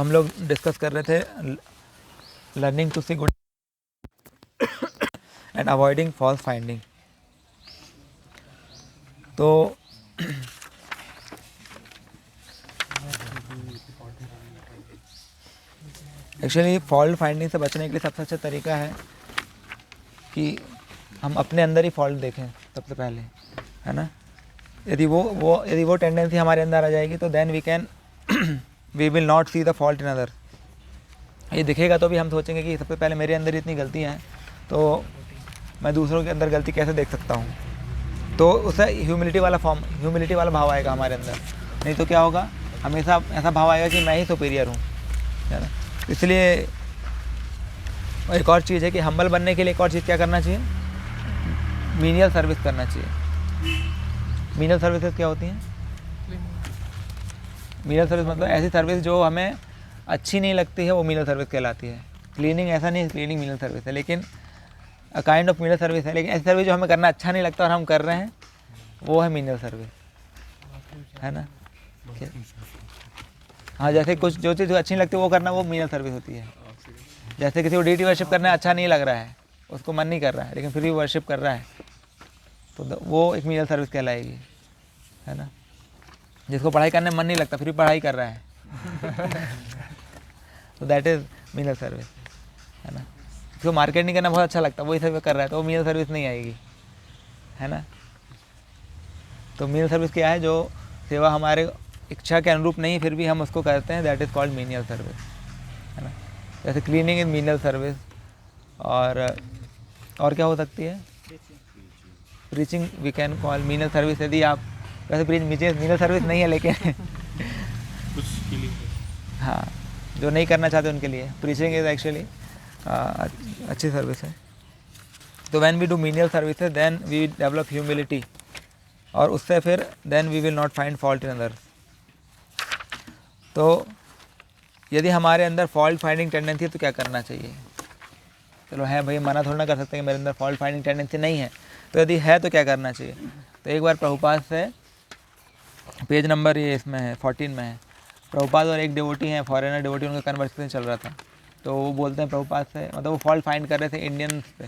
तो हम लोग डिस्कस कर रहे थे learning to see good and avoiding faults finding. तो एक्चुअली फॉल्ट फाइंडिंग से बचने के लिए सबसे अच्छा तरीका है कि हम अपने अंदर ही फॉल्ट देखें सबसे पहले, है ना। यदि वो टेंडेंसी हमारे अंदर आ जाएगी तो then we will not see the fault in other. ये दिखेगा तो भी हम सोचेंगे कि सबसे पहले मेरे अंदर इतनी गलतियाँ हैं तो मैं दूसरों के अंदर गलती कैसे देख सकता हूँ। तो उससे ह्यूमिलिटी वाला भाव आएगा हमारे अंदर। नहीं तो क्या होगा, हमेशा ऐसा भाव आएगा कि मैं ही सुपीरियर हूँ, है ना। इसलिए एक और चीज़ है कि हम्बल बनने के लिए एक और चीज़ क्या करना चाहिए, मीनियल सर्विस करना चाहिए। मीनियल सर्विसेज क्या होती हैं? मीनियल सर्विस मतलब ऐसी सर्विस जो हमें अच्छी नहीं लगती है, वो मीनियल सर्विस कहलाती है। क्लीनिंग ऐसा नहीं है, क्लीनिंग मीनियल सर्विस है, लेकिन a kind of menial service है। लेकिन ऐसी सर्विस जो हमें करना अच्छा नहीं लगता और हम कर रहे हैं, वो है मीनियल सर्विस, है ना। हाँ, जैसे कुछ जो चीज़ अच्छी नहीं लगती वो करना, वो मीनियल सर्विस होती है। जैसे किसी को डीटी वर्शिप करना अच्छा नहीं लग रहा है, उसको मन नहीं कर रहा है, लेकिन फिर भी वर्शिप कर रहा है, तो वो एक मीनियल सर्विस कहलाएगी, है ना। जिसको पढ़ाई करने में मन नहीं लगता फिर भी पढ़ाई कर रहा है तो दैट इज़ मीनियल सर्विस, है ना। जिसको मार्केट नहीं करना बहुत अच्छा लगता वही सर्विस कर रहा है तो वो मीनियल सर्विस नहीं आएगी, है ना। तो मीनियल सर्विस क्या है, जो सेवा हमारे इच्छा के अनुरूप नहीं फिर भी हम उसको करते हैं, that is called menial service, है ना। जैसे क्लीनिंग इज मीनियल सर्विस। और क्या हो सकती है, preaching we can call menial service. यदि आप वैसे प्रीच मीनियल सर्विस नहीं है लेकिन कुछ फीलिंग हाँ, जो नहीं करना चाहते उनके लिए प्रीचिंग इज एक्चुअली अच्छी सर्विस है। तो when we do menial services then we develop humility, और उससे फिर then we will not find fault in others. तो यदि हमारे अंदर फॉल्ट फाइंडिंग टेंडेंसी है तो क्या करना चाहिए? चलो है भाई, मना थोड़ा ना कर सकते कि मेरे अंदर फॉल्ट फाइंडिंग टेंडेंसी नहीं है, तो यदि है तो क्या करना चाहिए। तो एक बार प्रभुपाद से पेज नंबर ये इसमें है 14 में है, प्रभुपाद और एक डिवोटी हैं, फॉरेनर डिवोटी, उनका कन्वर्सेशन चल रहा था। तो वो बोलते हैं प्रभुपाद से, मतलब वो फॉल्ट फाइंड कर रहे थे इंडियंस पे,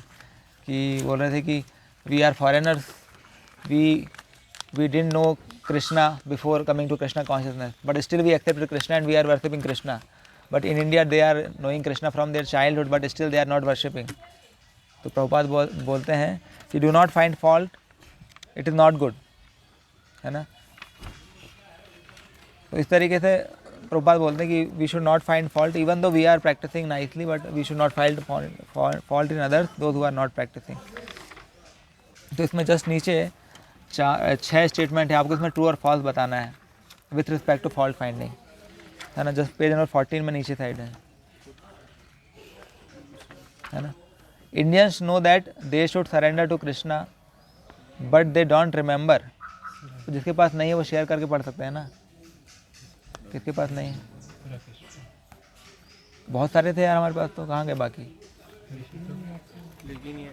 कि बोल रहे थे कि we are foreigners, we didn't know Krishna before coming to Krishna consciousness, but still we accepted Krishna and we are worshipping Krishna, but in India they are knowing Krishna from their childhood but still they are not worshipping. तो प्रभुपाद बोलते हैं कि do not find fault, it is not good, है ना। तो इस तरीके से प्रभुपाद बोलते हैं कि we should not find fault even though we are practising nicely, but we should not find fault in others those who are not practising. तो इसमें जस्ट नीचे 6 स्टेटमेंट है, आपको इसमें ट्रू और फॉल्स बताना है with respect to fault finding, है ना। जस्ट पेज नंबर 14 में नीचे साइड है ना। Indians know that they should surrender to Krishna but they don't remember. तो जिसके पास नहीं है वो शेयर करके पढ़ सकते हैं ना, किसके पास नहीं है? बहुत सारे थे यार हमारे पास, तो कहाँ गए बाकी, लेकिन ये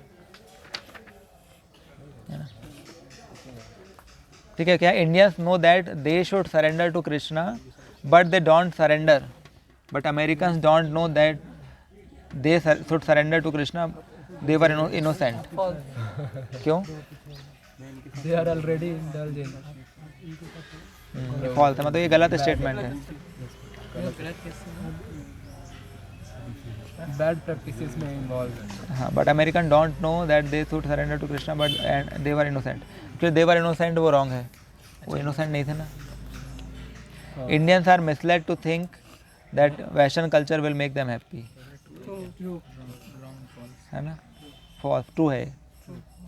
है ना। ठीक है, क्या Indians know that they should surrender to Krishna but they don't surrender, but American don't know that they should surrender to Krishna, they were innocent. क्यों? They are already indulging. False है, मतलब ये गलत स्टेटमेंट है। Bad practices में involved है. हाँ, but American don't know that they should surrender to Krishna but and they were innocent. क्योंकि दे वर इनोसेंट वो रॉन्ग है, वो इनोसेंट नहीं थे ना। Indians are misled to think that western culture will make them happy, है ना। False, true है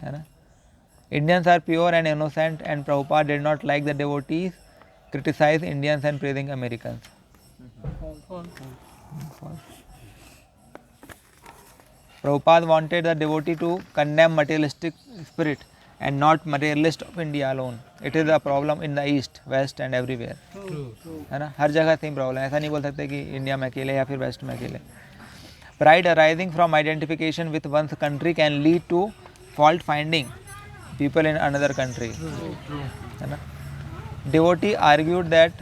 ना। Indians are pure and innocent and Prabhupada did not like the devotees criticize Indians and praising Americans. False. Prabhupada wanted the devotee to condemn materialistic spirit and not materialist of India alone. It is a problem in the east, west and everywhere. है ना, हर जगह same problem है। ऐसा नहीं बोल सकते कि India में अकेले या फिर वेस्ट में अकेले। Pride arising from identification with one's country can lead to fault finding people in another country, है ना। Devotee argued that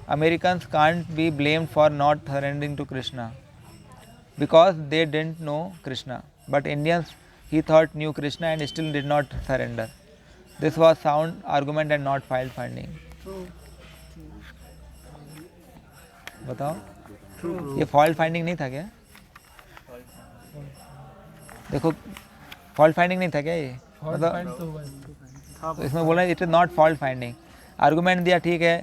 Americans can't be blamed for not surrendering to Krishna because they didn't know Krishna. But Indians, he thought, knew Krishna and still did not surrender. This was sound argument and not fault finding. बताओ, ये fault finding नहीं था क्या? देखो, fault finding नहीं था क्या ये? तो इसमें बोला it is not fault finding. Argument दिया, ठीक है,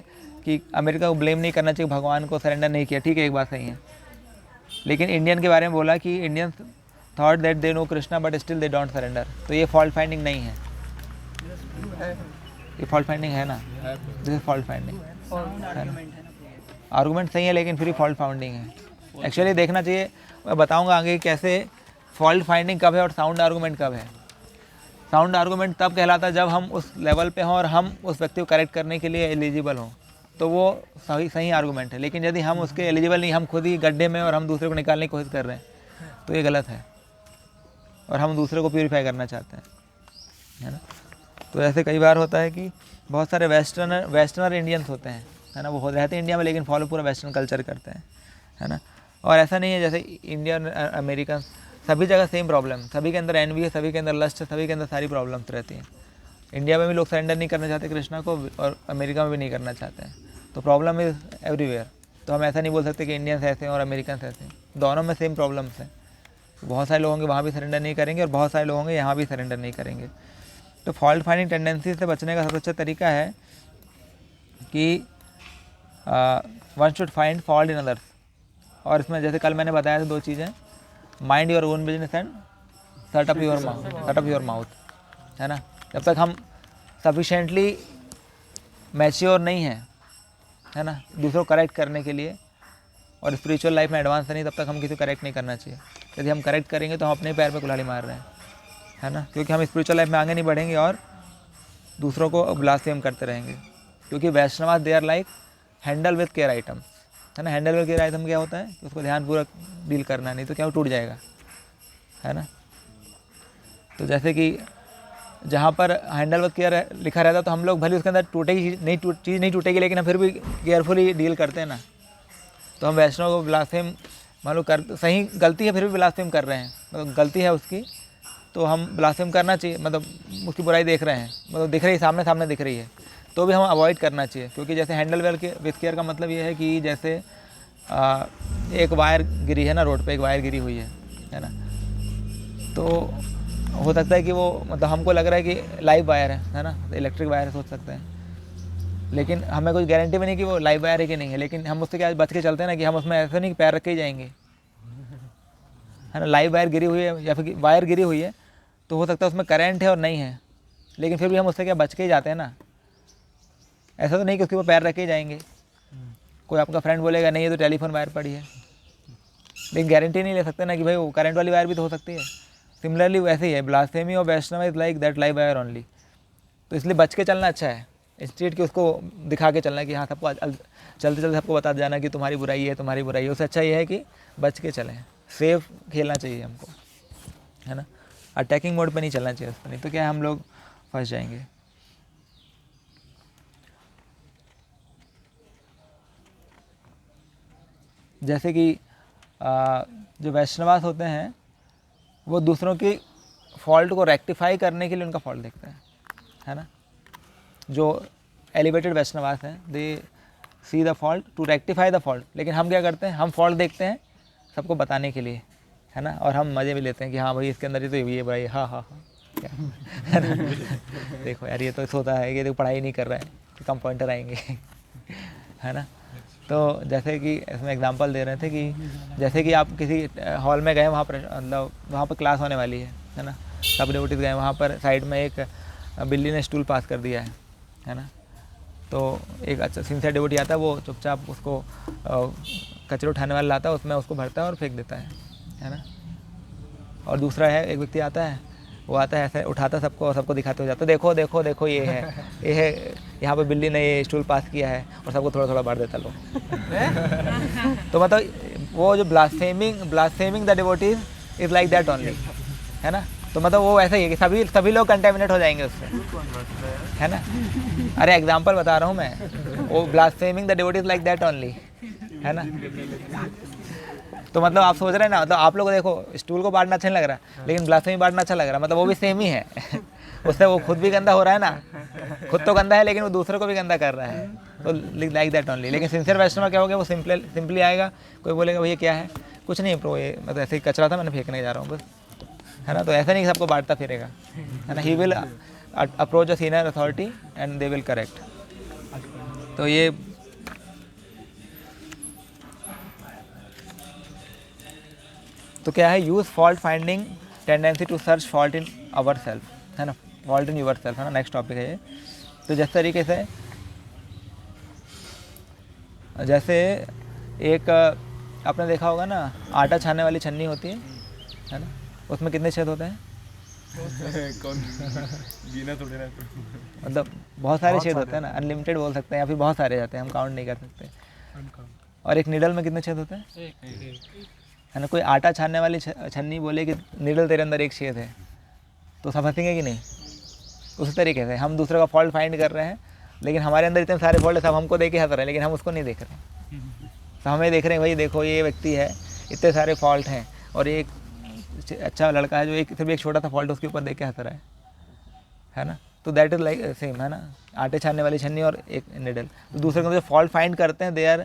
कि अमेरिका को ब्लेम नहीं करना चाहिए, भगवान को सरेंडर नहीं किया, ठीक है, एक बात सही है. लेकिन इंडियन के बारे में बोला कि Indian thought that they know Krishna but still they don't surrender. तो ये फॉल्ट फाइंडिंग नहीं है. ये फॉल्ट फाइंडिंग है ना? This is fault finding. Argument सही है लेकिन फिर फॉल्ट फाइंडिंग है. एक्चुअली देखना चाहिए, मैं बताऊंगा आगे कैसे फॉल्ट फाइंडिंग कब है और साउंड आर्गूमेंट कब है. साउंड आर्गूमेंट तब कहलाता है जब हम उस लेवल पे हों और हम उस व्यक्ति को करेक्ट करने के लिए एलिजिबल हों, तो वो सही आर्गूमेंट है. लेकिन यदि हम उसके एलिजिबल नहीं, हम खुद ही गड्ढे में और हम दूसरे को निकालने की कोशिश कर रहे हैं, तो ये गलत है. और हम दूसरे को प्यूरीफाई करना चाहते हैं, है ना. तो ऐसे कई बार होता है कि बहुत सारे वेस्टर्नर इंडियंस होते हैं, है ना, वो रहते हैं इंडिया में लेकिन फॉलो पूरा वेस्टर्न कल्चर करते हैं, है ना. और ऐसा नहीं है जैसे इंडियन अमेरिकन, सभी जगह सेम प्रॉब्लम, सभी के अंदर एनवी है, सभी के अंदर लस्ट है, सभी के अंदर सारी प्रॉब्लम्स रहती हैं. इंडिया में भी लोग सरेंडर नहीं करना चाहते कृष्णा को और अमेरिका में भी नहीं करना चाहते हैं. तो प्रॉब्लम इज़ एवरीवेयर. तो हम ऐसा नहीं बोल सकते कि इंडियंस ऐसे हैं और अमेरिकन ऐसे हैं. दोनों में सेम प्रॉब्लम्स हैं. बहुत सारे लोग होंगे वहाँ भी सरेंडर नहीं करेंगे और बहुत सारे लोग होंगे यहाँ भी सरेंडर नहीं करेंगे. तो फॉल्ट फाइंडिंग टेंडेंसी से बचने का सबसे अच्छा तरीका है कि one should find fault in others. और इसमें जैसे कल मैंने बताया था 2 चीज़ें, mind your own business and shut up your mouth, है ना. जब तक हम सफिशेंटली मैच्योर नहीं हैं, है ना, दूसरों को करेक्ट करने के लिए और स्पिरिचुअल लाइफ में एडवांस नहीं, तब तक हम किसी को करेक्ट नहीं करना चाहिए. यदि हम करेक्ट करेंगे तो हम अपने पैर पे कुल्हाड़ी मार रहे हैं, है ना, क्योंकि हम स्पिरिचुअल लाइफ में आगे नहीं बढ़ेंगे और दूसरों को ब्लास्फेम करते रहेंगे. क्योंकि Vaishnavas they are like handle with care items, है ना. हैंडल विथ केयर आइटम क्या होता है कि उसको ध्यानपूर्वक डील करना, नहीं तो क्या वो टूट जाएगा, है ना. तो जैसे कि जहाँ पर हैंडल विथ केयर लिखा रहता है तो हम लोग भले उसके अंदर टूटेगी चीज़ नहीं टूटेगी, लेकिन हम फिर भी केयरफुली डील करते हैं ना. तो हम वैष्णव को ब्लास्फेम मान लो कर, सही गलती है फिर भी ब्लास्फेम कर रहे हैं, मतलब गलती है उसकी, तो हम ब्लास्फेम करना चाहिए, मतलब उसकी बुराई देख रहे हैं, मतलब दिख रही है, सामने दिख रही है, तो भी हम अवॉइड करना चाहिए. क्योंकि जैसे हैंडल विथ केयर का मतलब ये है कि जैसे एक वायर गिरी है ना रोड पे, एक वायर गिरी हुई है ना. तो हो सकता है कि वो मतलब हमको लग रहा है कि लाइव वायर है ना, तो इलेक्ट्रिक वायर सोच सकते हैं, लेकिन हमें कोई गारंटी भी नहीं कि वो लाइव वायर है कि नहीं है. लेकिन हम उससे क्या बच के चलते हैं ना कि हम उसमें ऐसा नहीं कि पैर रख के ही जाएंगे, है ना. लाइव वायर गिरी हुई है या फिर वायर गिरी हुई है तो हो सकता है उसमें करंट है और नहीं है, लेकिन फिर भी हम उससे क्या बच के ही जाते हैं ना. ऐसा तो नहीं कि उसके ऊपर पैर रख के ही जाएंगे. कोई आपका फ्रेंड बोलेगा नहीं ये तो टेलीफोन वायर पड़ी है, लेकिन गारंटी नहीं ले सकते ना कि भाई वो करंट वाली वायर भी तो हो सकती है. सिमिलरली वैसे ही है, ब्लास्फेमी और Vaishnava is like that live wire only. तो इसलिए बच के चलना अच्छा है, इंस्टेड कि उसको दिखा के चलना कि हाँ सबको चलते चलते सबको बता जाना कि तुम्हारी बुराई है. उससे अच्छा ये है कि बच के चलें, सेफ खेलना चाहिए हमको, है ना. अटैकिंग मोड पे नहीं चलना चाहिए उसको, नहीं तो क्या है हम लोग फंस जाएंगे. जैसे कि जो वैष्णवास होते हैं वो दूसरों की फॉल्ट को रेक्टिफाई करने के लिए उनका फॉल्ट देखते हैं, है ना. जो एलिवेटेड वैष्णवास हैं they see the fault to rectify the fault. लेकिन हम क्या करते हैं, हम फॉल्ट देखते हैं सबको बताने के लिए, है ना, और हम मज़े भी लेते हैं कि हाँ भाई इसके अंदर ये तो ये भाई हाँ क्या है ना. देखो यार ये तो सोता है, ये तो पढ़ाई नहीं कर रहा है, तो कम पॉइंटर आएंगे, है ना. तो जैसे कि इसमें एग्जांपल दे रहे थे कि जैसे कि आप किसी हॉल में गए, वहाँ पर मतलब वहाँ पर क्लास होने वाली है ना. सब डिवोटीज गए, वहाँ पर साइड में एक बिल्ली ने स्टूल पास कर दिया है ना. तो एक अच्छा सिंसियर डिवोटी आता है, वो चुपचाप उसको कचरे उठाने वाला लाता है, उसमें उसको भरता है और फेंक देता है ना. और दूसरा है, एक व्यक्ति आता है, वो आता है ऐसे उठाता सबको और सबको दिखाते हो जाता है, देखो देखो देखो ये है यहाँ पे बिल्ली ने ये स्टूल पास किया है, और सबको थोड़ा थोड़ा बांट देता लोग. तो मतलब वो जो blaspheming the devotees is like that only, है ना. तो मतलब वो ऐसा ही है कि सभी लोग कंटेमिनेट हो जाएंगे उससे, है ना। अरे एग्जांपल बता रहा हूँ मैं, वो blaspheming the devotees like that only, है ना। तो मतलब आप सोच रहे हैं ना, मतलब आप लोग देखो स्टूल को बांटना अच्छा नहीं लग रहा, लेकिन ब्लास्फेमी बांटना अच्छा लग रहा है, मतलब वो भी सेम ही है। उससे वो खुद भी गंदा हो रहा है ना, खुद तो गंदा है लेकिन वो दूसरे को भी गंदा कर रहा है, तो लाइक दैट ओनली। लेकिन सिंसियर वैष्णव क्या हो गया, वो सिंपली आएगा, कोई बोलेगा भैया क्या है, कुछ नहीं प्रो, ये मतलब ऐसे ही कचरा था मैंने फेंकने जा रहा हूँ बस, है ना। तो ऐसा नहीं कि सबको बांटता फिरेगा, है ना। He will approach a senior authority and they will correct. तो ये तो क्या है, use fault finding tendency to search fault in our self, है ना, फॉल्ट इन यूर सेल्फ, है ना, नेक्स्ट टॉपिक है ये। तो जिस तरीके से जैसे एक आपने देखा होगा ना, आटा छानने वाली छन्नी होती है ना, उसमें कितने छेद होते हैं? कौन गिना थोड़े ना, मतलब बहुत सारे छेद होते हैं ना, अनलिमिटेड बोल सकते हैं, या फिर बहुत सारे जाते हैं, हम काउंट नहीं कर सकते। और एक निडल में कितने छेद होते हैं, है ना। कोई आटा छानने वाली छन्नी बोले कि निडल तेरे अंदर एक छेद है, तो सब हंसेंगे कि नहीं। उसी तरीके से हम दूसरे का फॉल्ट फाइंड कर रहे हैं, लेकिन हमारे अंदर इतने सारे फॉल्ट है, सब हमको देख के हंस रहे हैं, लेकिन हम उसको नहीं देख रहे। सब हमें देख रहे हैं, भाई देखो ये व्यक्ति है, इतने सारे फॉल्ट हैं, और एक अच्छा लड़का है जो सिर्फ एक छोटा सा फॉल्ट उसके ऊपर देख के हंस रहा है ना। तो दैट इज़ लाइक सेम, है ना, आटे छानने वाली छन्नी और एक निडल। तो दूसरे को जो फॉल्ट फाइंड करते हैं, दे आर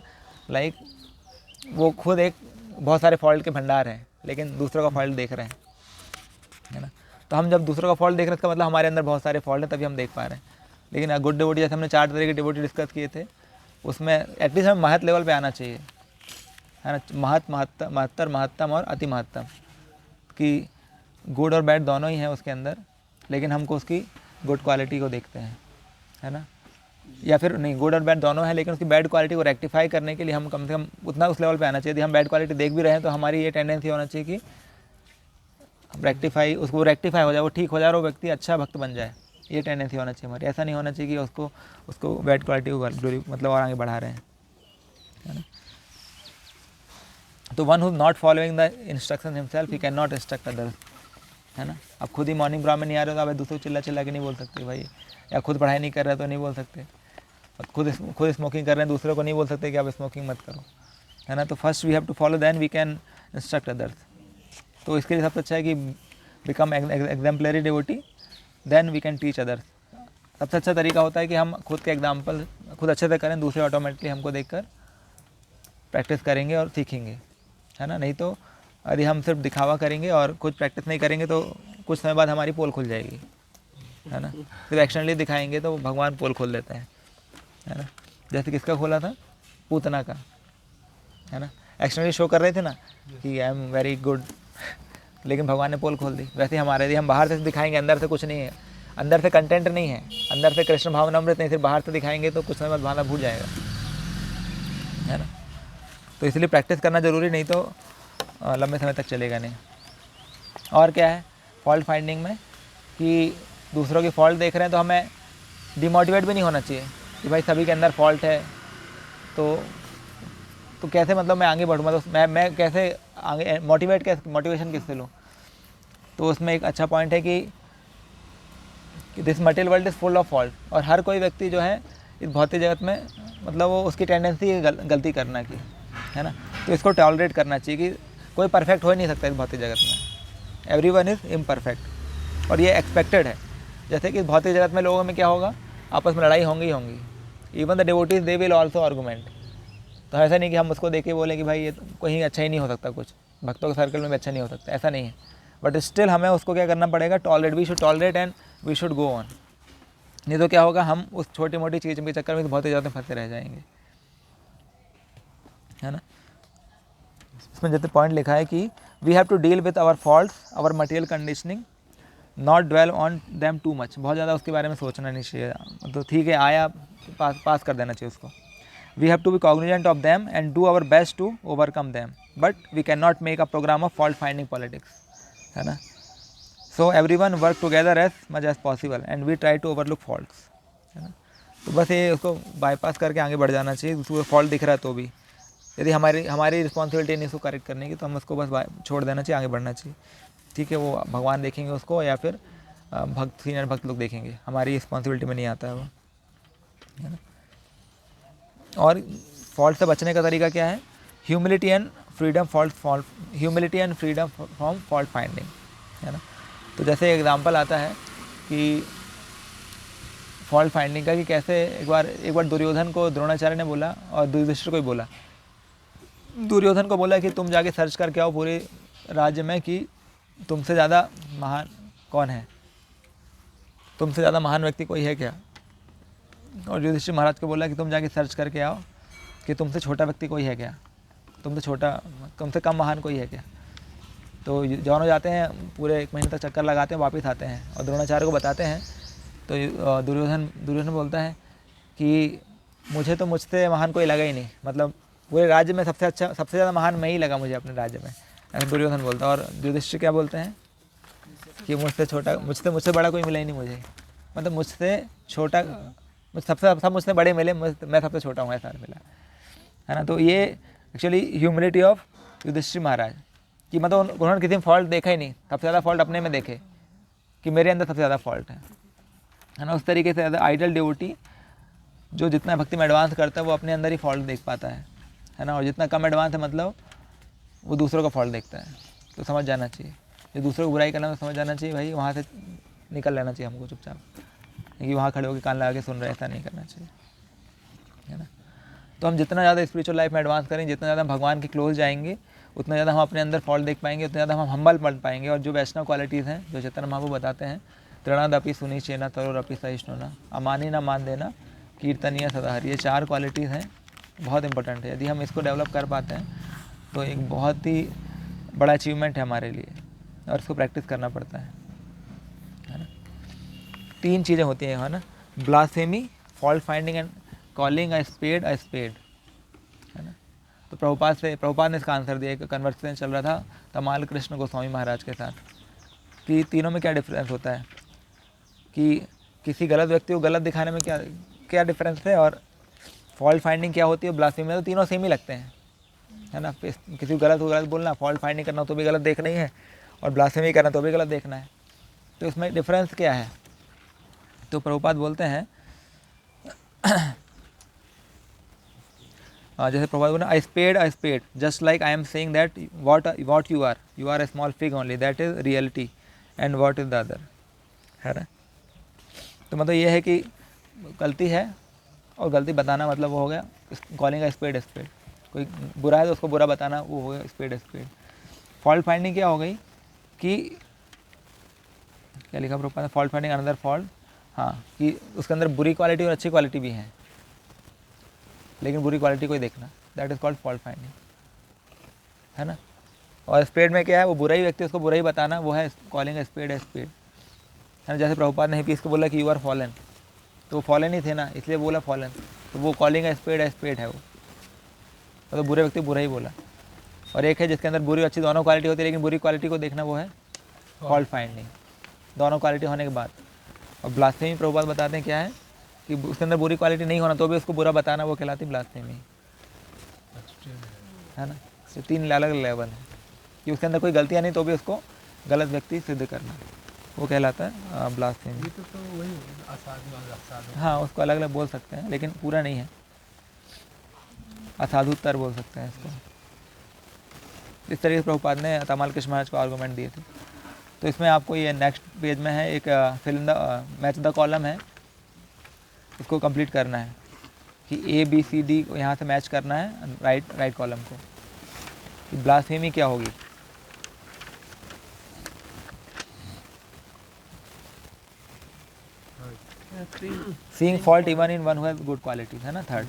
लाइक, वो खुद एक बहुत सारे फॉल्ट के भंडार हैं, लेकिन दूसरों का फॉल्ट देख रहे हैं, है ना। तो हम जब दूसरों का फॉल्ट देख रहे हैं, इसका मतलब हमारे अंदर बहुत सारे फॉल्ट हैं, तभी हम देख पा रहे हैं। लेकिन गुड डिवोटी, जैसे हमने 4 तरह के डिवोटी डिस्कस किए थे, उसमें एटलीस्ट हमें महत लेवल पे आना चाहिए, है ना। महत्तम और अति महत्तम, कि गुड और बैड दोनों ही हैं उसके अंदर, लेकिन हमको उसकी गुड क्वालिटी को देखते हैं, है ना। या फिर नहीं, गुड और बैड दोनों है, लेकिन उसकी बैड क्वालिटी को रेक्टिफाई करने के लिए हम कम से कम उतना उस लेवल पे आना चाहिए। यदि हम बैड क्वालिटी देख भी रहे हैं, तो हमारी ये टेंडेंसी होना चाहिए कि हम उसको रेक्टिफाई हो जाए, वो ठीक हो जाए और वो व्यक्ति अच्छा भक्त बन जाए। ये टेंडेंसी होना चाहिए हमारी। ऐसा नहीं होना चाहिए कि उसको बैड क्वालिटी को मतलब और आगे बढ़ा रहे हैं, है ना। तो one who not following the instruction himself, he can not instruct others, है ना। आप खुद ही मॉर्निंग ब्राह्मण नहीं आ रहे हो, तो आप दूसरे को चिल्ला के नहीं बोल सकते भाई, या खुद पढ़ाई नहीं कर रहे तो नहीं बोल सकते, खुद स्मोकिंग कर रहे हैं, दूसरों को नहीं बोल सकते कि आप स्मोकिंग मत करो, है ना। तो first we have to follow, then we can instruct others. तो इसके लिए सबसे अच्छा है कि become exemplary devotee, then we can teach others. सबसे अच्छा तरीका होता है कि हम खुद के एग्जाम्पल खुद अच्छे से करें, दूसरे ऑटोमेटिकली हमको देखकर प्रैक्टिस करेंगे और सीखेंगे, है ना। नहीं तो यदि हम सिर्फ दिखावा करेंगे और कुछ प्रैक्टिस नहीं करेंगे, तो कुछ समय बाद हमारी पोल खुल जाएगी, है ना। सिर्फ एक्सटर्नली दिखाएंगे तो भगवान पोल खोल देते हैं, है ना। जैसे किसका खोला था, पूतना का, है ना। एक्सटर्नली शो कर रहे थे ना कि आई एम वेरी गुड, लेकिन भगवान ने पोल खोल दी। वैसे ही हमारे, यदि हम बाहर से दिखाएंगे, अंदर से कुछ नहीं है, अंदर से कंटेंट नहीं है, अंदर से कृष्ण भावना अमृत नहीं, सिर्फ बाहर से दिखाएंगे तो कुछ समय बाद भावना भूल जाएगा, है ना। तो इसलिए प्रैक्टिस करना ज़रूरी, नहीं तो लंबे समय तक चलेगा नहीं। और क्या है फॉल्ट फाइंडिंग में, कि दूसरों की फॉल्ट देख रहे हैं तो हमें डिमोटिवेट भी नहीं होना चाहिए कि भाई सभी के अंदर फॉल्ट है, तो कैसे मतलब मैं आगे बढ़ूँ, मतलब मैं कैसे आगे मोटिवेशन किससे लूँ। तो उसमें एक अच्छा पॉइंट है कि this material world is full of fault, और हर कोई व्यक्ति जो है इस भौतिक जगत में, मतलब वो उसकी टेंडेंसी है गलती करना की, है ना। तो इसको टॉलरेट करना चाहिए कि कोई परफेक्ट हो ही नहीं सकता इस भौतिक जगत में, एवरीवन इज़ इम्परफेक्ट, और ये एक्सपेक्टेड है। जैसे कि भौतिक जगत में लोगों में क्या होगा, आपस में लड़ाई होंगी, even the devotees they will also argument. तो ऐसा नहीं कि हम उसको देख के बोलें कि भाई ये तो कहीं अच्छा ही नहीं हो सकता, कुछ भक्तों के सर्कल में भी अच्छा नहीं हो सकता, ऐसा नहीं है। बट स्टिल हमें उसको क्या करना पड़ेगा, tolerate, we should tolerate and we should go on. नहीं तो क्या होगा, हम उस छोटी मोटी चीज़ के चक्कर में बहुत ही ज़्यादा फंसे रह जाएंगे, है ना। इसमें जैसे पॉइंट लिखा है कि we have to deal with our faults, our material conditioning, not dwell on them too much. बहुत ज़्यादा उसके बारे में सोचना नहीं चाहिए, तो ठीक है आया पास कर देना चाहिए उसको। We have to be cognizant of them and do our best to overcome them, but we can not make a programme of fault finding politics, है ना। So everyone work together as much as possible and we try to overlook faults, है ना। तो बस ये उसको bypass करके आगे बढ़ जाना चाहिए। उसको फॉल्ट दिख रहा है तो भी, यदि हमारी रिस्पॉन्सिबिलिटी नहीं उसको करेक्ट करने की, तो हम उसको बस छोड़ देना चाहिए, आगे बढ़ना चाहिए, ठीक है, वो भगवान देखेंगे उसको या फिर भक्त, सीनियर भक्त लोग देखेंगे, हमारी रिस्पॉन्सिबिलिटी में नहीं आता है वो, है ना। और फॉल्ट से बचने का तरीका क्या है? Humility and freedom humility and freedom from fault finding, है ना। तो जैसे एग्जांपल आता है कि फॉल्ट फाइंडिंग का, कि कैसे एक बार दुर्योधन को द्रोणाचार्य ने बोला और युधिष्ठिर को ही बोला। दुर्योधन को बोला कि तुम जाके सर्च करके आओ पूरे राज्य में कि तुमसे ज़्यादा महान कौन है, तुमसे ज़्यादा महान व्यक्ति कोई है क्या। और युधिष्ठिर महाराज को बोला कि तुम जाके सर्च करके आओ कि तुमसे छोटा व्यक्ति कोई है क्या, तुमसे कम महान कोई है क्या। तो दोनों जाते हैं, पूरे 1 महीने तक चक्कर लगाते हैं, वापस आते हैं और द्रोणाचार्य को बताते हैं। तो दुर्योधन बोलता है कि मुझे तो मुझसे महान कोई लगा ही नहीं, मतलब पूरे राज्य में सबसे ज़्यादा महान मैं ही लगा मुझे अपने राज्य में, ऐसा दुर्योधन बोलता है। और युधिष्ठिर क्या बोलते हैं कि मुझसे बड़ा कोई मिला ही नहीं मुझे, मतलब मुझसे छोटा, सब मुझसे बड़े मिले, मैं सबसे छोटा हूँ, ऐसा मिला, है ना। तो ये एक्चुअली ह्यूमिलिटी ऑफ युधिष्ठिर महाराज, कि मतलब उन्होंने किसी में फॉल्ट देखा ही नहीं, सबसे ज़्यादा फॉल्ट अपने में देखे कि मेरे अंदर सबसे ज़्यादा फॉल्ट है ना। उस तरीके से आइडल डिवोटी जो जितना भक्ति में एडवांस करता है वो अपने अंदर ही फॉल्ट देख पाता है ना। और जितना कम एडवांस है मतलब वो दूसरों का फॉल्ट देखता है। तो समझ जाना चाहिए, जो दूसरों को बुराई करना, तो समझ जाना चाहिए भाई वहाँ से निकल लेना चाहिए हमको चुपचाप, कि वहाँ खड़े होकर कान लगा के सुन रहे, ऐसा नहीं करना चाहिए, है ना। तो हम जितना ज़्यादा स्पिरिचुअल लाइफ में एडवांस करेंगे, जितना ज़्यादा भगवान के क्लोज जाएंगे, उतना ज़्यादा हम अपने अंदर फॉल्ट देख पाएंगे, उतना ज़्यादा हम हम्बल बन पाएंगे। और जो वैष्णव क्वालिटीज़ हैं, जो चैतन्य महाप्रभु बताते हैं, तृणादपि सुनिचेना तरोरपि सहिष्णुना, अमानी ना मान देना, कीर्तनीय सदा हरि, ये 4 क्वालिटीज़ हैं, बहुत इंपॉर्टेंट है। यदि हम इसको डेवलप कर पाते हैं तो एक बहुत ही बड़ा अचीवमेंट है हमारे लिए, और इसको प्रैक्टिस करना पड़ता है ना। 3 चीज़ें होती हैं, है ना, blasphemy, fault finding and calling a spade, है ना। तो प्रभुपाद ने इसका आंसर दिया। एक कन्वर्सेशन चल रहा था तमाल कृष्ण गोस्वामी महाराज के साथ, कि तीनों में क्या डिफरेंस होता है, कि किसी गलत व्यक्ति को गलत दिखाने में क्या डिफरेंस है, और फॉल्ट फाइंडिंग क्या होती है, ब्लास्फेमी में। तो तीनों सेम ही लगते हैं, है ना। किसी को गलत बोलना, फॉल्ट फाइंडिंग करना तो भी गलत देखना ही है, और ब्लास्फेमी करना तो भी गलत देखना है। तो इसमें डिफरेंस क्या है? तो प्रभुपाद बोलते हैं जैसे प्रभुपाद बोलते हैं, I sped just like I am saying that what you are a small fig only, that is reality, and what is the other, है ना। तो मतलब ये है कि गलती है, और गलती बताना मतलब वो हो गया कॉलिंग अ स्पेड। कोई बुरा है तो उसको बुरा बताना, वो हो गया स्पेड। फॉल्ट फाइंडिंग क्या हो गई कि क्या लिखा प्रभुपाद ने, फॉल्ट फाइंडिंग अनदर फॉल्ट, हाँ, कि उसके अंदर बुरी क्वालिटी और अच्छी क्वालिटी भी है, लेकिन बुरी क्वालिटी को ही देखना, that is called fault finding, है ना। और स्पेड में क्या है, वो बुरा ही व्यक्ति, उसको बुरा ही बताना, वो है कॉलिंग अ स्पेड, है ना। जैसे प्रभुपाद ने पीस को बोला कि यू आर फॉलन, तो वो फॉलन ही थे ना, इसलिए बोला फॉलन, तो वो कॉलिंग अ स्पेड है वो, तो बुरे व्यक्ति बुरा ही बोला। और एक है जिसके अंदर बुरी अच्छी दोनों क्वालिटी होती है, लेकिन बुरी क्वालिटी को देखना, वो है फॉल्ट फाइंडिंग, दोनों क्वालिटी होने के बाद। और ब्लास्फेमी प्रभुपाद बताते हैं क्या है, कि उसके अंदर बुरी क्वालिटी नहीं होना तो भी उसको बुरा बताना, वो कहलाती ब्लास्फेमी, है ना। तो 3 अलग लेवल है, कि उसके अंदर कोई गलतियाँ नहीं तो भी उसको गलत व्यक्ति सिद्ध करना, वो कहलाता है ब्लास्फेमी। तो वही असाधु। हाँ, उसको अलग अलग बोल सकते हैं, लेकिन पूरा नहीं है, असाधुतर बोल सकते हैं इसको। इस तरीके से प्रभुपाद ने तमाल कृष्ण महाराज को आर्गूमेंट दिए थे। तो इसमें आपको ये नेक्स्ट पेज में है, एक fill in the match the column है, इसको कंप्लीट करना है, कि ABCD को यहाँ से मैच करना है राइट कॉलम को, कि ब्लास्फेमी क्या होगी। Seeing fault even in one who has good qualities, है ना, 3rd।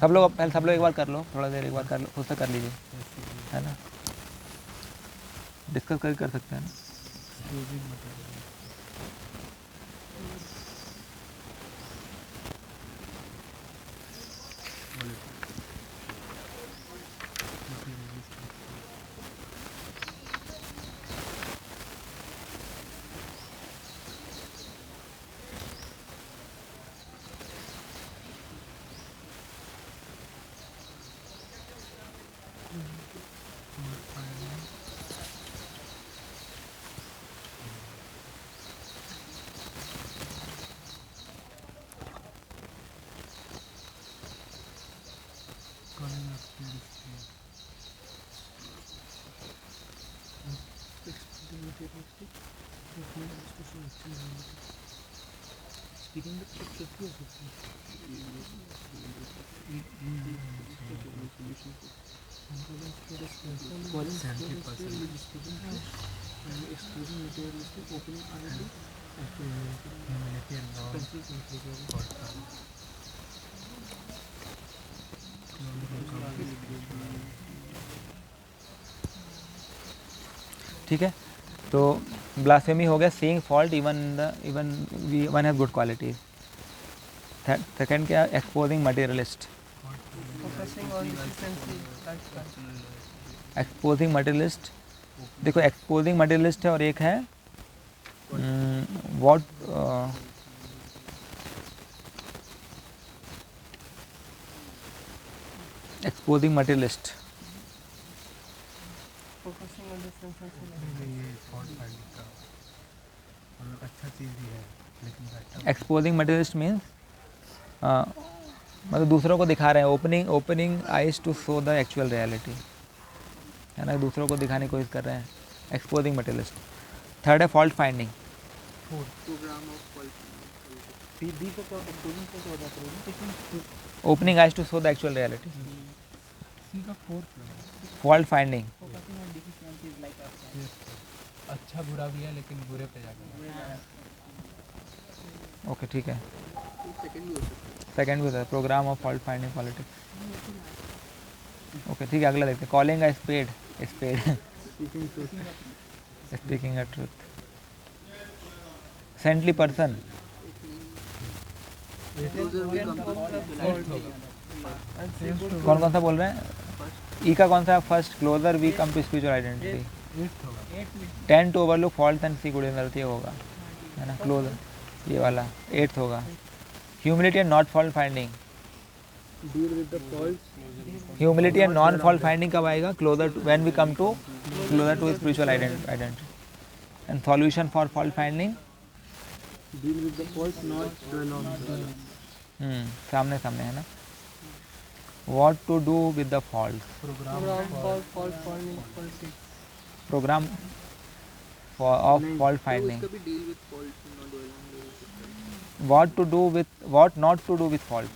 सब लोग एक बार कर लो, थोड़ा देर एक बार कर लो, खुद से कर लीजिए, है ना, डिस्कस कर सकते हैं ना। ठीक है, तो ब्लास्फेमी हो गया, seeing fault even one has good qualities. Second क्या, exposing materialist. Focusing on efficiency, that's right. Exposing materialist, देखो एक्सपोजिंग मटेरियलिस्ट है और एक है what exposing materialist. Focusing on efficiency. ये फॉल्ट फाइंडिंग का मतलब अच्छा चीज़ भी है लेकिन घाटा एक्सपोजिंग मटेरियलिस्ट मीन्स मतलब दूसरों को दिखा रहे हैं, opening eyes to show the actual reality, है ना, दूसरों को दिखाने की कोशिश कर रहे हैं, एक्सपोजिंग मटेरियलिस्ट। थर्ड है fault finding. Opening eyes to show the actual reality. Fault finding, अच्छा बुरा भी है लेकिन बुरे पे जाकर ओके ठीक है। सेकंड भी होता है, programme of fault finding politics. Okay ठीक है, अगला देखते हैं, calling a spade speaking a truth. Saintly person, कौन कौन सा बोल रहे हैं? ई का कौन सा? First, closer we come to spiritual identity. Tend to overlook fault and see good in अर्थ, ये होगा, है ना, क्लोजर ये वाला। एट्थ होगा humility and not fault finding. Humility and non fault finding कब आएगा? Closer when we come to closer to spiritual identity. And solution for fault finding, सामने सामने, है ना। What to do with the fault, program of fault finding. What to do with, what not to do with fault.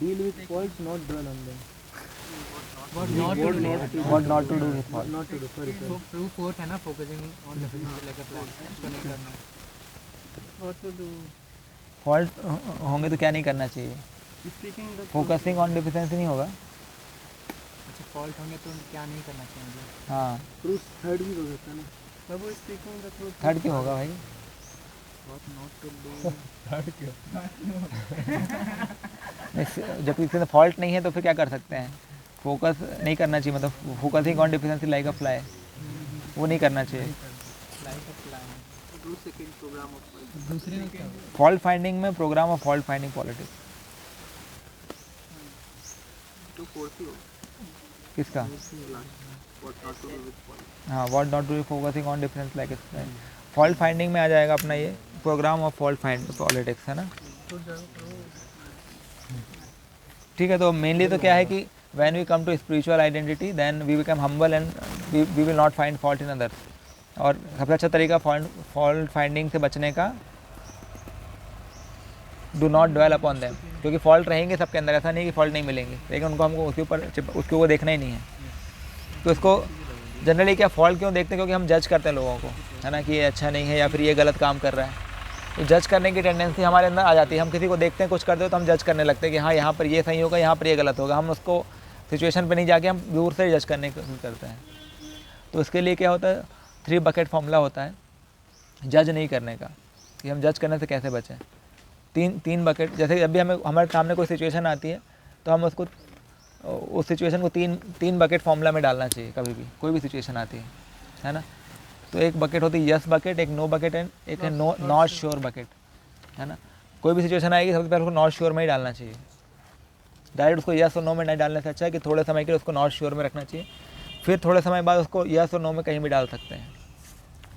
Deal with faults, not dwell on them. What not to do. What not to do with fault. Not to do. Sorry. True fourth है ना, focusing on efficiency like a plan, उसको नहीं करना। What to do. Fault होंगे तो क्या नहीं करना चाहिए? Speaking the focusing on deficiency नहीं होगा। अच्छा फॉल्ट होंगे तो क्या नहीं करना चाहिए? हाँ, Truth third भी हो सकता है ना. बाबू speaking the truth. थर्ड क्यों होगा भाई? What not to do. जब किसी में फॉल्ट नहीं है तो फिर क्या कर सकते हैं? फोकस नहीं करना चाहिए, मतलब focusing on deficiency like a fly, वो नहीं करना चाहिए। Like a plan. Do second program of fault. दूसरे में क्या? फॉल्ट फाइंडिंग में programme of fault finding politics. तो fourth ही हो. किसका? Last. What not to do with fault. हाँ, what not to do focusing on deficiency like a fly. Fault finding में आ जाएगा अपना ये programme of fault find politics, है ना। ठीक है, तो मेनली तो क्या है कि when we come to spiritual identity then we become humble and we will not find fault in others. और सबसे अच्छा तरीका फॉल्ट फाइंडिंग से बचने का, do not dwell upon them, क्योंकि फॉल्ट रहेंगे सबके अंदर, ऐसा नहीं कि फॉल्ट नहीं मिलेंगे, लेकिन उनको हमको उसके ऊपर देखना ही नहीं है। तो इसको जनरली क्या फॉल्ट क्यों देखते हैं? क्योंकि हम जज करते हैं लोगों को, है ना, कि ये अच्छा नहीं है या फिर ये गलत काम कर रहा है। तो जज करने की टेंडेंसी हमारे अंदर आ जाती है। हम किसी को देखते हैं कुछ करते हो तो हम जज करने लगते हैं कि हाँ यहाँ पर ये सही होगा, यहाँ पर ये गलत होगा। हम उसको सिचुएशन पे नहीं जाके हम दूर से जज करने की कोशिश करते हैं। तो इसके लिए क्या होता है, 3 बकेट फॉर्मूला होता है जज नहीं करने का, कि हम जज करने से कैसे बचें। तीन बकेट, जैसे जब भी हमारे सामने कोई सिचुएशन आती है तो हम उसको उस सिचुएशन को तीन बकेट फॉर्मूला में डालना चाहिए। कभी भी कोई भी सिचुएशन आती है ना, तो एक बकेट होती है यस बकेट, एक नो बकेट एंड एक है नॉट श्योर बकेट, है ना। कोई भी सिचुएशन आएगी सबसे पहले उसको नॉट श्योर में ही डालना चाहिए। डायरेक्ट उसको यस और नो में नहीं डालने से अच्छा है कि थोड़े समय के लिए उसको नॉट श्योर में रखना चाहिए, फिर थोड़े समय बाद उसको यस और नो में कहीं भी डाल सकते हैं।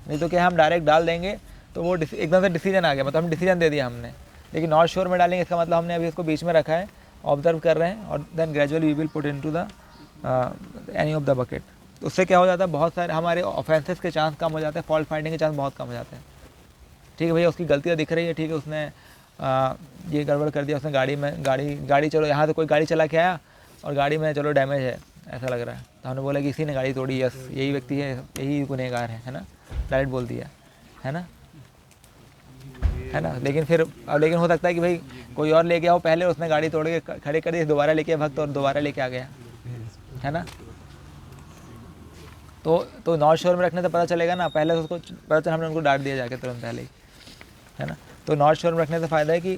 नहीं तो क्या हम डायरेक्ट डाल देंगे तो वो एकदम से डिसीजन आ गया, मतलब हम डिसीजन दे दिया हमने, लेकिन नॉट श्योर में डालेंगे इसका मतलब हमने अभी उसको बीच में रखा है ऑब्जर्व कर रहे हैं, और then gradually we will put into the any of the bucket. तो उससे क्या हो जाता है, बहुत सारे हमारे ऑफेंसेस के चांस कम हो जाते हैं, फॉल्ट फाइंडिंग के चांस बहुत कम हो जाते हैं। ठीक है भैया, उसकी गलतियाँ दिख रही है, ठीक है, उसने ये गड़बड़ कर दिया, उसने गाड़ी चलो यहाँ से कोई गाड़ी चला के आया और गाड़ी में चलो डैमेज है ऐसा लग रहा है, तो हमने बोला कि इसी ने गाड़ी तोड़ी, यस यही व्यक्ति है, यही गुनहगार है ना, डायरेक्ट बोल दिया है ना, लेकिन फिर लेकिन हो सकता है कि भाई कोई और लेके आओ पहले, उसने गाड़ी तोड़ के खड़े कर दी, दोबारा लेके भक्त और दोबारा लेके आ गया, है ना। तो नॉर्थ शोर में रखने से पता चलेगा ना, पहले उसको पता चला, हमने उनको डांट दिया जाके तुरंत पहले ही, है ना। तो नॉर्थ शोर में रखने से फ़ायदा है कि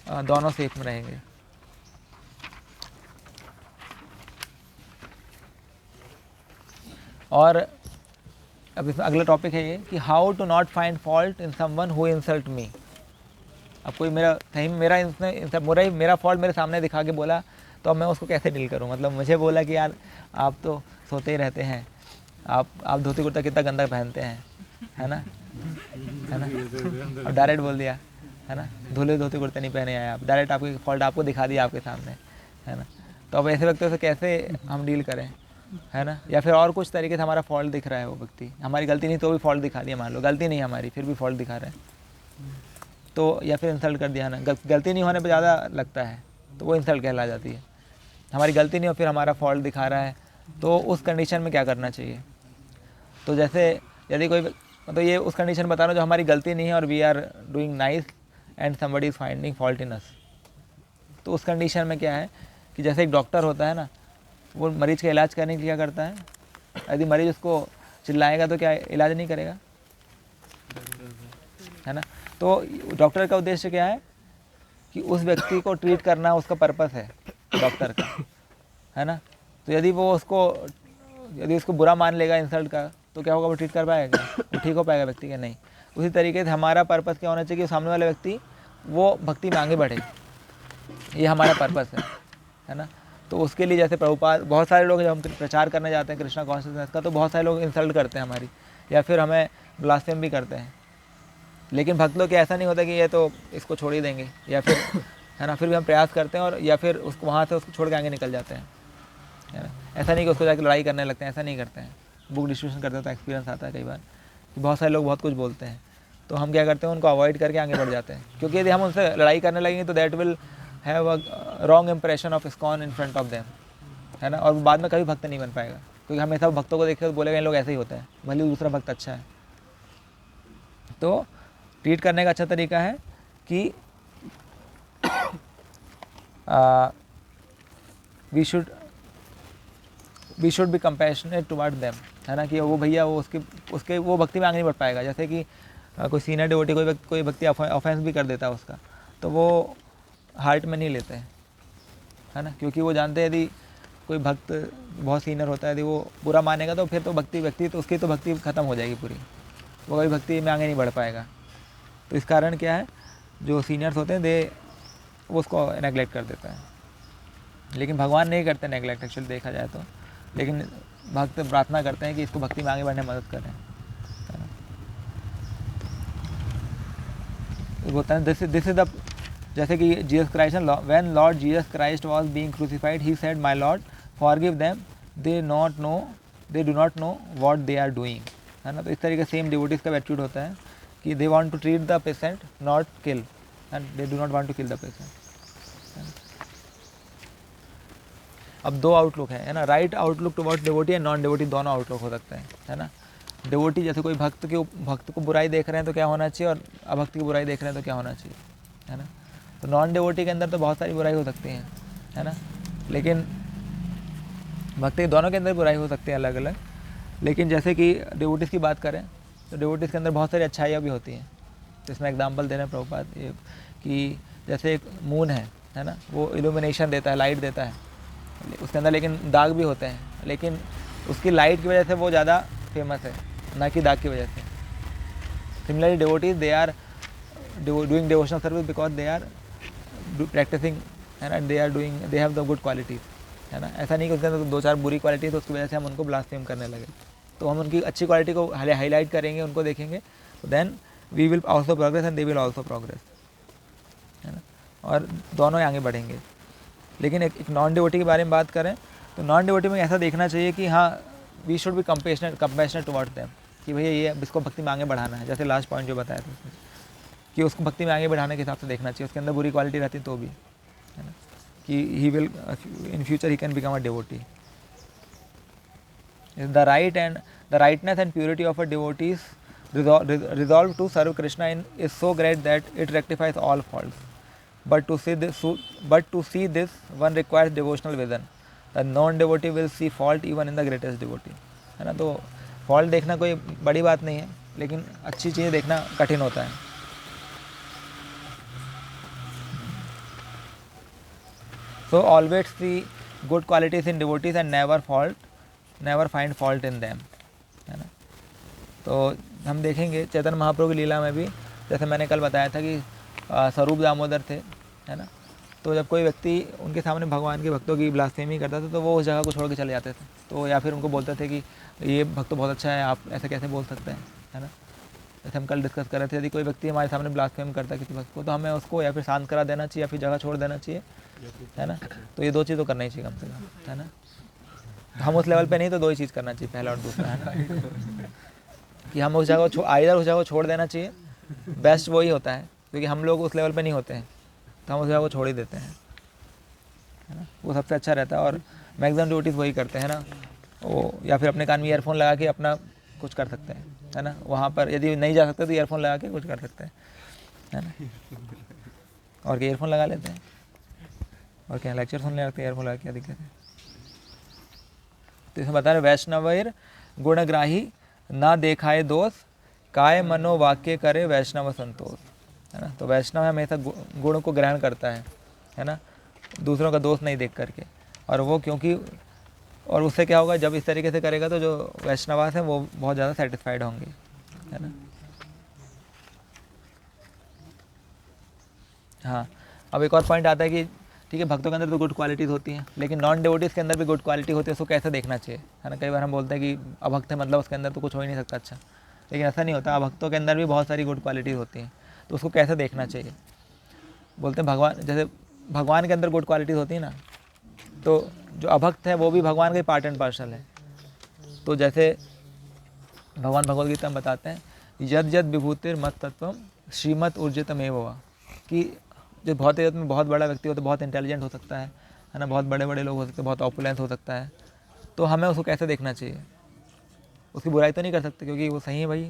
दोनों सेफ में रहेंगे। और अब इसमें अगला टॉपिक है ये कि how to not find fault in someone who insult me. अब कोई मेरा फॉल्ट मेरे सामने दिखा के बोला, तो अब मैं उसको कैसे डील करूं। मतलब मुझे बोला कि यार आप तो सोते ही रहते हैं, आप धोती कुर्ता कितना गंदा पहनते हैं, है ना, और डायरेक्ट बोल दिया, है ना, धोती कुर्ता नहीं पहने आए आप, डायरेक्ट आपकी फॉल्ट आपको दिखा दिया आपके सामने, है ना। तो अब ऐसे व्यक्तियों से कैसे हम डील करें, है ना। या फिर और कुछ तरीके से हमारा फॉल्ट दिख रहा है, वो व्यक्ति हमारी गलती नहीं तो भी फॉल्ट दिखा दिया, मान लो गलती नहीं हमारी फिर भी फॉल्ट दिखा रहे हैं, तो या फिर इंसल्ट कर दिया ना, गलती नहीं होने पे ज़्यादा लगता है तो वो इंसल्ट कहला जाती है। हमारी गलती नहीं हो फिर हमारा फॉल्ट दिखा रहा है, तो उस कंडीशन में क्या करना चाहिए। तो जैसे यदि कोई तो ये उस कंडीशन बता रहा हूँ जो हमारी गलती नहीं है और we are doing nice and somebody is finding fault in us. तो उस कंडीशन में क्या है कि जैसे एक डॉक्टर होता है ना, वो मरीज़ का इलाज करने के लिए क्या करता है, यदि मरीज़ उसको चिल्लाएगा तो क्या इलाज नहीं करेगा, है ना। तो डॉक्टर का उद्देश्य क्या है कि उस व्यक्ति को ट्रीट करना उसका पर्पस है डॉक्टर का, है ना। तो यदि उसको बुरा मान लेगा इंसल्ट का, तो क्या होगा, वो ट्रीट कर पाएगा, वो ठीक हो पाएगा व्यक्ति का नहीं। उसी तरीके से हमारा पर्पस क्या होना चाहिए कि सामने वाला व्यक्ति वो भक्ति में आगे बढ़े, ये हमारा पर्पस है ना। तो उसके लिए जैसे प्रभुपाद, बहुत सारे लोग जब हम प्रचार करने जाते हैं कृष्णा कॉन्शियसनेस का, तो बहुत सारे लोग इंसल्ट करते हैं हमारी, या फिर हमें ब्लास्फेम भी करते हैं। लेकिन भक्त लोग के ऐसा नहीं होता कि ये तो इसको छोड़ ही देंगे, या फिर है ना, फिर भी हम प्रयास करते हैं और या फिर उसको वहाँ से उसको छोड़ के आगे निकल जाते हैं, है ना। ऐसा नहीं कि उसको जाकर लड़ाई करने लगते हैं, ऐसा नहीं करते हैं। बुक डिस्ट्रीब्यूशन करते हैं तो एक्सपीरियंस आता है कई बार कि बहुत सारे लोग बहुत कुछ बोलते हैं, तो हम क्या करते हैं, उनको अवॉइड करके आगे बढ़ जाते हैं। क्योंकि यदि हम उनसे लड़ाई करने लगेंगे तो that will have a wrong impression of ISKCON in front of them, है ना। और बाद में कभी भक्त नहीं बन पाएगा, क्योंकि हमेशा भक्तों को देखे तो बोलेगा इन लोग ऐसे ही होते हैं, भले दूसरा भक्त अच्छा है। तो ट्रीट करने का अच्छा तरीका है कि we should be compassionate toward them, है ना, कि वो भैया वो उसके वो भक्ति में आगे नहीं बढ़ पाएगा। जैसे कि कोई सीनियर डिवोटी कोई व्यक्ति ऑफेंस भी कर देता है उसका, तो वो हार्ट में नहीं लेते हैं, है ना, क्योंकि वो जानते हैं यदि कोई भक्त बहुत सीनियर होता है, यदि वो बुरा मानेगा तो फिर तो व्यक्ति तो उसकी तो भक्ति खत्म हो जाएगी पूरी, वो कभी भक्ति में आगे नहीं बढ़ पाएगा। तो इस कारण क्या है, जो सीनियर्स होते हैं वो उसको नेगलेक्ट कर देता है। लेकिन भगवान नहीं करते नेगलेक्ट एक्चुअली देखा जाए तो, लेकिन भक्त प्रार्थना करते हैं कि इसको भक्ति में आगे बढ़ने में मदद करें। होता है दिस इज द, जैसे कि Jesus Christ, when Lord Jesus Christ was being crucified he said my Lord forgive them, they do not know what they are doing, है ना। तो इस तरीके सेम डिवोटीज का एटीट्यूड होता है कि they want to treat the patient not kill, and they do not want to kill the patient. अब दो आउटलुक है ना, right outlook towards devotee and non devotee, दोनों आउटलुक हो सकते हैं, है ना। डिवोटी जैसे कोई भक्त को बुराई देख रहे हैं तो क्या होना चाहिए, और अभक्त की बुराई देख रहे हैं तो क्या होना चाहिए, है ना। तो नॉन डिवोटी के अंदर तो बहुत सारी बुराई हो सकती है ना, लेकिन भक्ति दोनों के अंदर बुराई हो सकती है अलग अलग। लेकिन जैसे कि डिवोटीज़ की बात करें तो डिवोटीज़ के अंदर बहुत सारी अच्छाइयाँ भी होती हैं। तो इसमें एग्जाम्पल दे रहे हैं प्रभुपाद ये कि जैसे एक मून है ना, वो इल्यूमिनेशन देता है, लाइट देता है उसके अंदर, लेकिन दाग भी होते हैं, लेकिन उसकी लाइट की वजह से वो ज़्यादा फेमस है, ना कि दाग की वजह से। Similarly devotees they are doing devotional service because they are practising, है ना, they have the good qualities, है ना। ऐसा नहीं कि उसके अंदर दो चार बुरी क्वालिटी है तो उसकी वजह से हम उनको ब्लास्फेम करने लगे। तो हम उनकी अच्छी क्वालिटी को हाईलाइट करेंगे, उनको देखेंगे, तो then we will also progress and they will also progress, है ना, और दोनों आगे बढ़ेंगे। लेकिन एक नॉन डिवोटी के बारे में बात करें तो नॉन डिवोटी में ऐसा देखना चाहिए कि हाँ we should be compassionate towards them, कि भैया ये इसको भक्ति में आगे बढ़ाना है। जैसे लास्ट पॉइंट जो बताया था उसमें, कि उसको भक्ति में आगे बढ़ाने के हिसाब से देखना चाहिए। उसके अंदर बुरी क्वालिटी रहती तो भी, है ना, कि he will in future he can become a devotee. The rightness and purity of a devotee's resolve to serve Krishna is so great that it rectifies all faults. But to see this, one requires devotional vision. The non-devotee will see fault even in the greatest devotee, है ना। तो fault देखना कोई बड़ी बात नहीं है, लेकिन अच्छी चीज़ें देखना कठिन होता है। So always see good qualities in devotees and never find fault in them, है ना। तो हम देखेंगे चैतन्य महाप्रभु की लीला में भी, जैसे मैंने कल बताया था कि स्वरूप दामोदर थे, है ना। तो जब कोई व्यक्ति उनके सामने भगवान के भक्तों की ब्लास्फेमी करता था तो वो उस जगह को छोड़ के चले जाते थे। तो या फिर उनको बोलते थे कि ये भक्त तो बहुत अच्छा है, आप ऐसे कैसे बोल सकते हैं, है ना। जैसे हम कल डिस्कस कर रहे थे, यदि कोई व्यक्ति हमारे सामने ब्लास्फेम करता है किसी भक्त को, तो हमें उसको या फिर शांत करा देना चाहिए या फिर जगह छोड़ देना चाहिए, है ना। तो ये दो चीज़ तो करना ही चाहिए कम से कम, है ना। हम उस लेवल पे नहीं तो दो ही चीज़ करना चाहिए, पहला और दूसरा, है ना। कि हम उस जगह उस जगह को छोड़ देना चाहिए, बेस्ट वही होता है, क्योंकि हम लोग उस लेवल पे नहीं होते हैं तो हम उस जगह को छोड़ ही देते हैं, है ना। वो सबसे अच्छा रहता है। और मैक्सिमम ड्यूटीज़ वही करते हैं ना, वो या फिर अपने कान में ईयरफोन लगा के अपना कुछ कर सकते हैं, है ना। वहाँ पर यदि नहीं जा सकते तो ईयरफोन लगा के कुछ कर सकते हैं, है ना। और क्या ईयरफोन लगा लेते हैं, और क्या लेक्चर सुनने लगते हैं ईयरफोन लगा के, क्या दिक्कत है। तो इसमें बता रहे वैष्णवर गुणग्राही ना देखाए दोष, काय मनो वाक्य करे वैष्णव संतोष, है ना। तो वैष्णव हमेशा गुण को ग्रहण करता है ना, दूसरों का दोष नहीं देख करके। और वो क्योंकि और उससे क्या होगा, जब इस तरीके से करेगा तो जो वैष्णवास हैं वो बहुत ज़्यादा सेटिस्फाइड होंगे, है ना। हाँ, अब एक और पॉइंट आता है कि ठीक है भक्तों के अंदर तो गुड क्वालिटीज़ होती हैं, लेकिन नॉन डिवोटीज़ के अंदर भी गुड क्वालिटी होती है, उसको कैसे देखना चाहिए, है ना। कई बार हम बोलते हैं कि अभक्त है मतलब उसके अंदर तो कुछ हो ही नहीं सकता अच्छा, लेकिन ऐसा नहीं होता। अभक्तों के अंदर भी बहुत सारी गुड क्वालिटीज़ होती हैं, तो उसको कैसे देखना चाहिए। बोलते हैं भगवान, जैसे भगवान के अंदर गुड क्वालिटीज़ होती है ना, तो जो अभक्त है वो भी भगवान का पार्ट एंड पार्सल है। तो जैसे भगवान भगवद गीता में बताते हैं, यद यद विभूतिर मत तत्वम श्रीमत ऊर्जितमेव वा, कि जो भौतिक में बहुत बड़ा व्यक्ति हो तो बहुत इंटेलिजेंट हो सकता है ना, बहुत बड़े बड़े लोग हो सकते हैं, बहुत ऑपुलेंस हो सकता है। तो हमें उसको कैसे देखना चाहिए, उसकी बुराई तो नहीं कर सकते क्योंकि वो सही है भाई,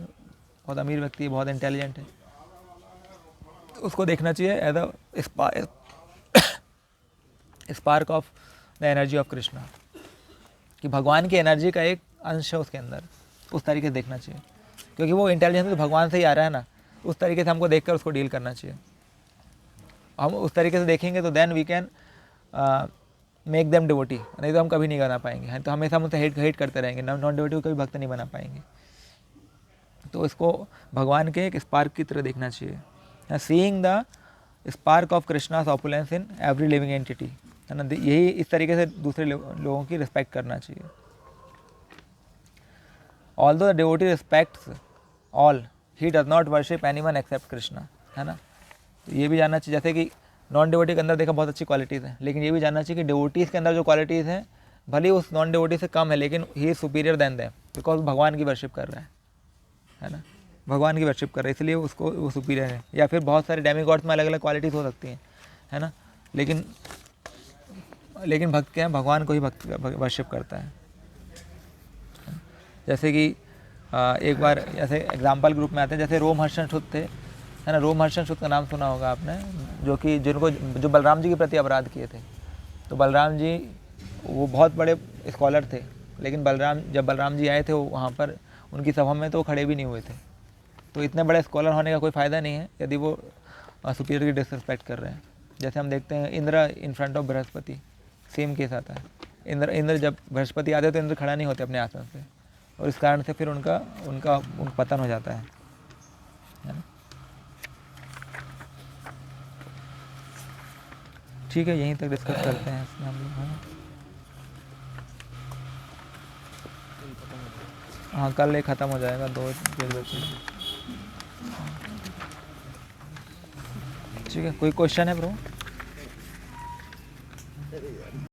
बहुत अमीर व्यक्ति है, बहुत इंटेलिजेंट है। उसको देखना चाहिए as a spark of the energy of Krishna, कि भगवान की एनर्जी का एक अंश है उसके अंदर, उस तरीके से देखना चाहिए। क्योंकि वो इंटेलिजेंस तो भगवान से ही आ रहा है ना, उस तरीके से हमको देखकर उसको डील करना चाहिए। हम उस तरीके से देखेंगे तो then we can make them devotee, नहीं तो हम कभी नहीं बना पाएंगे। तो हमेशा हम उनसे हेट करते रहेंगे, नॉन डिवोटी को कभी भक्त नहीं बना पाएंगे। तो इसको भगवान के एक स्पार्क की तरह देखना चाहिए, seeing the spark of Krishna's opulence in every living entity, है ना। यही इस तरीके से दूसरे लोगों की रिस्पेक्ट करना चाहिए। Although the devotee respects all, he does not worship anyone except Krishna, है ना। तो ये भी जानना चाहिए, जैसे कि नॉन डिवोटी के अंदर देखा बहुत अच्छी क्वालिटीज़ हैं, लेकिन ये भी जानना चाहिए कि डिवोटीज़ के अंदर जो क्वालिटीज़ हैं भले उस नॉन डिवोटी से कम है, लेकिन he is superior then them, because भगवान की वर्शिप कर रहा है ना, भगवान की वर्शिप कर रहा है, इसलिए उसको वो सुपीरियर है। या फिर बहुत सारे डेमीगॉड्स में अलग अलग क्वालिटीज़ हो सकती हैं, है ना, लेकिन भक्त क्या है, भगवान को ही भक्त वर्शिप करता है। जैसे कि एक बार ऐसे एग्जाम्पल ग्रुप में आते हैं, जैसे रोमहर्षण सुत थे, है ना। रोमहर्षण सुत का नाम सुना होगा आपने, जो बलराम जी के प्रति अपराध किए थे। तो बलराम जी वो बहुत बड़े स्कॉलर थे, लेकिन जब बलराम जी आए थे वहाँ पर उनकी सभा में तो वो खड़े भी नहीं हुए थे। तो इतने बड़े स्कॉलर होने का कोई फ़ायदा नहीं है यदि वो सुपीरियर की डिसरिस्पेक्ट कर रहे हैं। जैसे हम देखते हैं Indra in front of Brihaspati, same case आता है। इंद्र जब बृहस्पति आते तो इंद्र खड़ा नहीं होते अपने आसन से, और इस कारण से फिर उनका पतन हो जाता है ना। ठीक है, यहीं तक डिस्कस करते हैं इसमें हम लोग। हाँ, कल ये ख़त्म हो जाएगा, 2 बजे। ठीक है, कोई क्वेश्चन है ब्रो? अरे यार